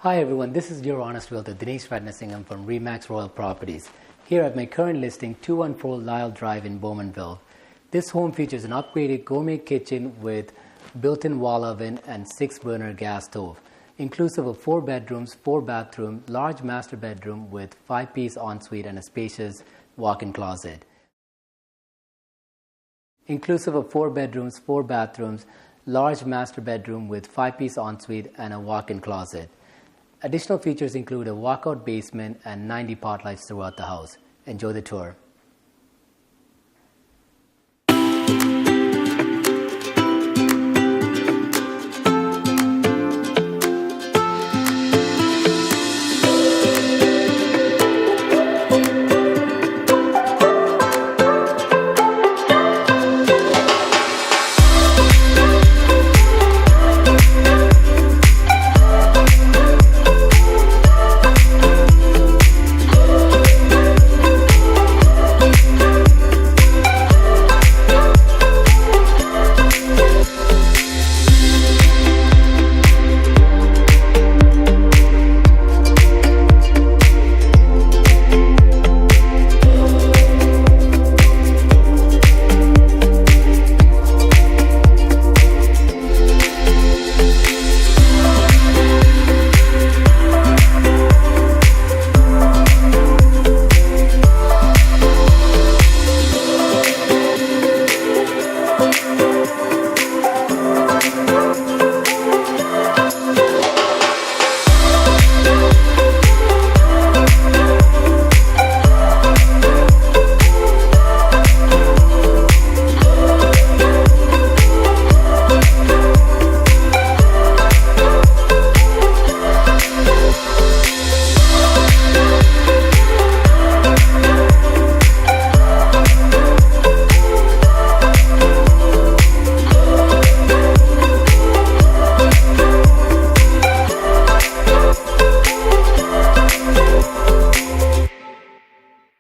Hi everyone, this is your honest realtor Dinesh Ratnasingam from Remax Royal Properties. Here at my current listing, 214 Lyle Drive in Bowmanville. This home features an upgraded gourmet kitchen with built-in wall oven and 6-burner gas stove, inclusive of 4 bedrooms, 4 bathrooms, large master bedroom with 5-piece ensuite and a spacious walk-in closet. Inclusive of 4 bedrooms, 4 bathrooms, large master bedroom with 5-piece ensuite and a walk-in closet. Additional features include a walkout basement and 90 pot lights throughout the house. Enjoy the tour.